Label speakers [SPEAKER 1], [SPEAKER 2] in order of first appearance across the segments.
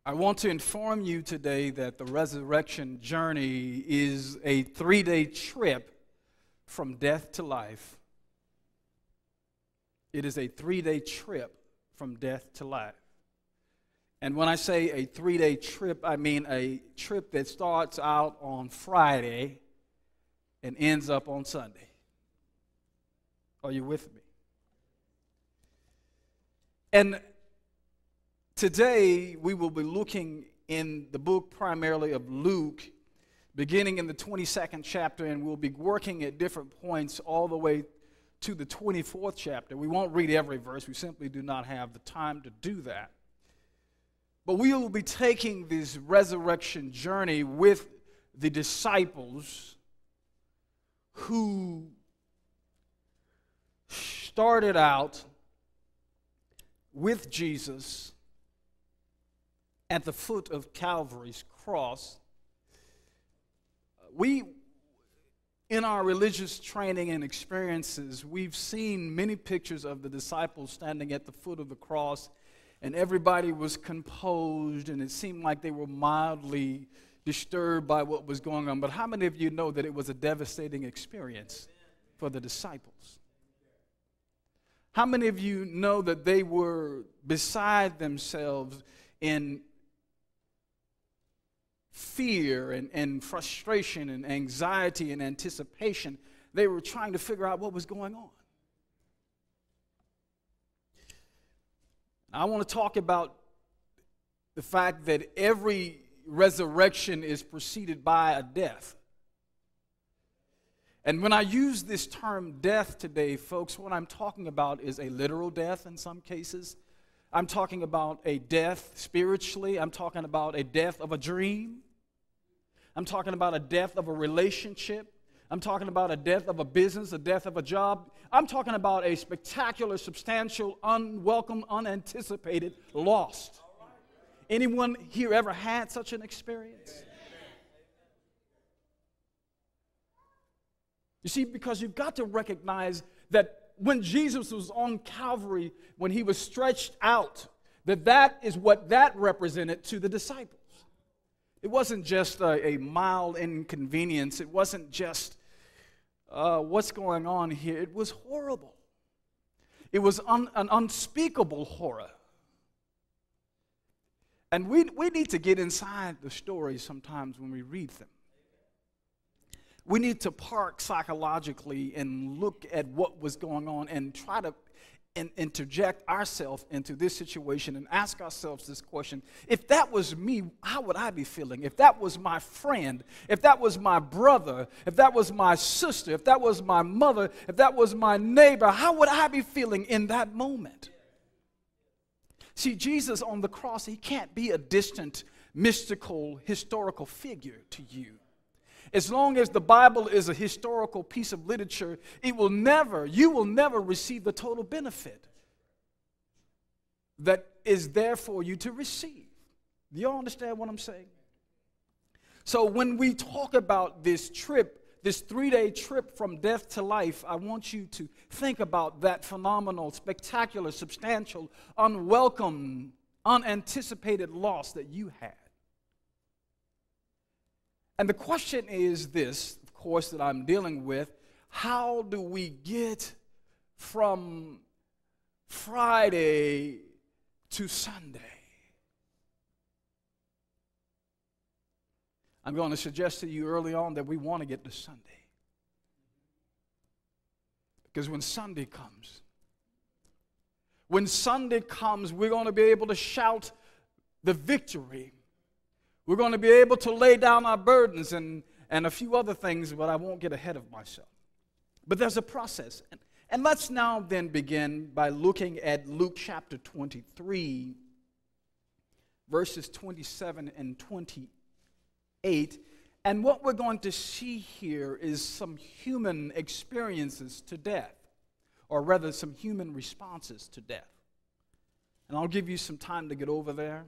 [SPEAKER 1] I want to inform you today that the resurrection journey is a 3-day trip from death to life. It is a 3-day trip from death to life. And when I say a 3-day trip, I mean a trip that starts out on Friday and ends up on Sunday. Are you with me? And today we will be looking in the book primarily of Luke, beginning in the 22nd chapter, and we'll be working at different points all the way to the 24th chapter. We won't read every verse. We simply do not have the time to do that. But we will be taking this resurrection journey with the disciples who started out with Jesus at the foot of Calvary's cross. In our religious training and experiences, we've seen many pictures of the disciples standing at the foot of the cross, and everybody was composed, and it seemed like they were mildly disturbed by what was going on. But how many of you know that it was a devastating experience for the disciples? How many of you know that they were beside themselves in fear and frustration and anxiety and anticipation? They were trying to figure out what was going on. I want to talk about the fact that every resurrection is preceded by a death. And when I use this term death today, folks, what I'm talking about is a literal death in some cases. I'm talking about a death spiritually. I'm talking about a death of a dream. I'm talking about a death of a relationship. I'm talking about a death of a business, a death of a job. I'm talking about a spectacular, substantial, unwelcome, unanticipated loss. Anyone here ever had such an experience? You see, because you've got to recognize that when Jesus was on Calvary, when he was stretched out, that is what that represented to the disciples. It wasn't just a mild inconvenience. It wasn't just what's going on here. It was horrible. It was an unspeakable horror. And we need to get inside the stories sometimes when we read them. We need to park psychologically and look at what was going on and try to interject ourselves into this situation and ask ourselves this question: if that was me, how would I be feeling? If that was my friend, if that was my brother, if that was my sister, if that was my mother, if that was my neighbor, how would I be feeling in that moment? See, Jesus on the cross, he can't be a distant, mystical, historical figure to you. As long as the Bible is a historical piece of literature, you will never receive the total benefit that is there for you to receive. Do you all understand what I'm saying? So when we talk about this trip, this 3-day trip from death to life, I want you to think about that phenomenal, spectacular, substantial, unwelcome, unanticipated loss that you had. And the question is this, of course, that I'm dealing with: how do we get from Friday to Sunday? I'm going to suggest to you early on that we want to get to Sunday. Because when Sunday comes, we're going to be able to shout the victory. We're going to be able to lay down our burdens and a few other things, but I won't get ahead of myself. But there's a process. And let's now then begin by looking at Luke chapter 23, verses 27 and 28. And what we're going to see here is some human experiences to death, or rather some human responses to death. And I'll give you some time to get over there.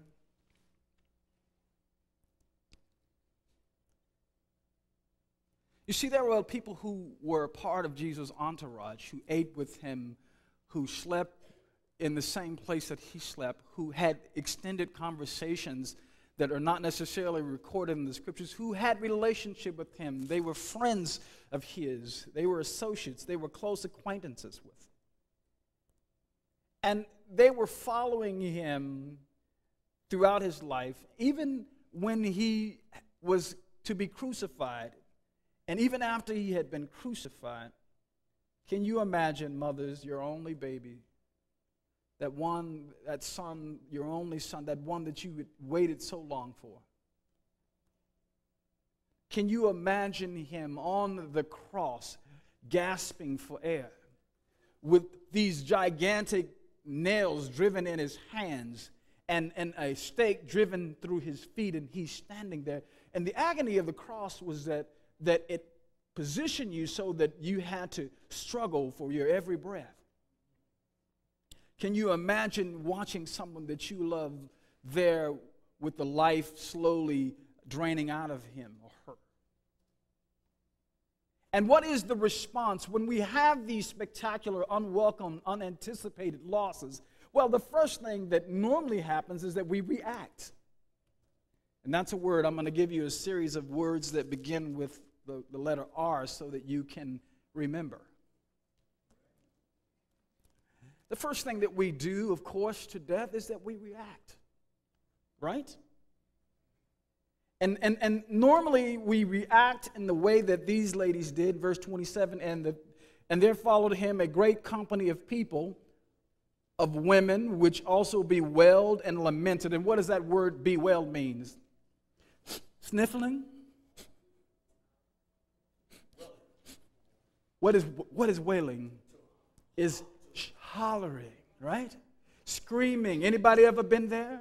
[SPEAKER 1] You see, there were people who were part of Jesus' entourage, who ate with him, who slept in the same place that he slept, who had extended conversations that are not necessarily recorded in the scriptures who had relationship with him. They were friends of his. They were associates. They were close acquaintances with. And they were following him throughout his life, even when he was to be crucified. And even after he had been crucified, can you imagine, mothers, your only baby, that son, your only son, that one that you had waited so long for? Can you imagine him on the cross, gasping for air, with these gigantic nails driven in his hands and a stake driven through his feet, and he's standing there? And the agony of the cross was that it positioned you so that you had to struggle for your every breath. Can you imagine watching someone that you love there with the life slowly draining out of him or her? And what is the response when we have these spectacular, unwelcome, unanticipated losses? Well, the first thing that normally happens is that we react. And that's a word. I'm going to give you a series of words that begin with the letter R so that you can remember. The first thing that we do, of course, to death is that we react, right? And normally we react in the way that these ladies did, verse 27, and there followed him a great company of people, of women, which also bewailed and lamented. And what does that word bewailed mean? Sniffling? What is wailing? Is hollering, right? Screaming. Anybody ever been there?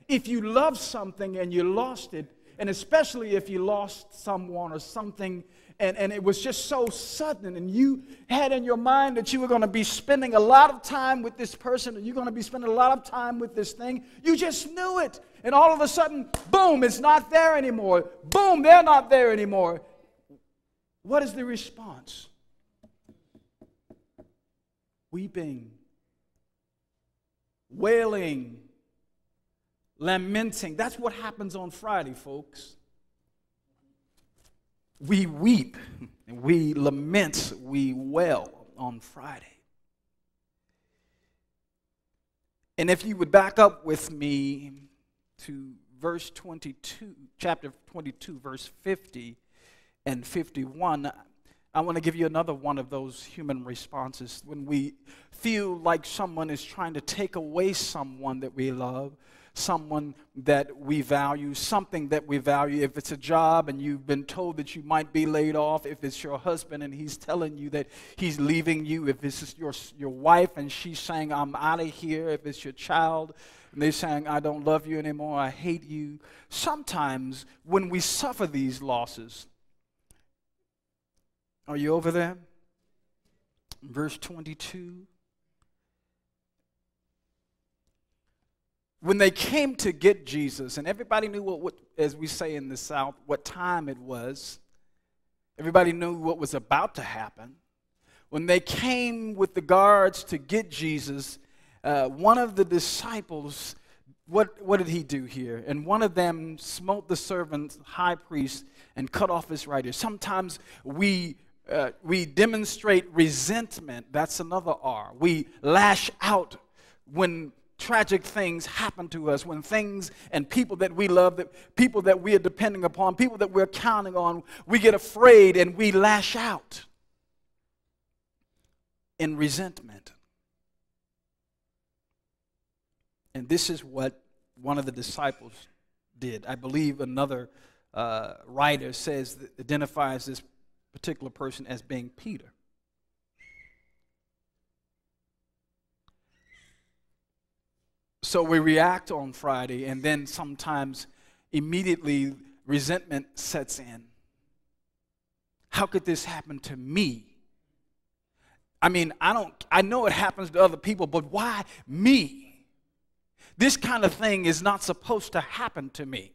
[SPEAKER 1] If you love something and you lost it, and especially if you lost someone or something, and it was just so sudden, and you had in your mind that you were going to be spending a lot of time with this person, and you're going to be spending a lot of time with this thing, you just knew it. And all of a sudden, boom, it's not there anymore. Boom, they're not there anymore. What is the response? Weeping, wailing, lamenting. That's what happens on Friday, folks. We weep, and we lament, we wail on Friday. And if you would back up with me to verse 22, chapter 22, verse 50 and 51, I want to give you another one of those human responses. When we feel like someone is trying to take away someone that we love, someone that we value, something that we value. If it's a job and you've been told that you might be laid off, if it's your husband and he's telling you that he's leaving you, if it's your wife and she's saying, I'm out of here, if it's your child and they're saying, I don't love you anymore, I hate you. Sometimes when we suffer these losses, are you over there? Verse 22. When they came to get Jesus, and everybody knew what, as we say in the South, what time it was. Everybody knew what was about to happen. When they came with the guards to get Jesus, one of the disciples, what did he do here? And one of them smote the servant high priest and cut off his right ear. Sometimes we demonstrate resentment. That's another R. We lash out when tragic things happen to us, when things and people that we love, that people that we are depending upon, people that we're counting on, we get afraid and we lash out in resentment. And this is what one of the disciples did. I believe another writer identifies this particular person as being Peter. So we react on Friday, and then sometimes immediately resentment sets in. How could this happen to me? I mean, I know it happens to other people, but why me? This kind of thing is not supposed to happen to me.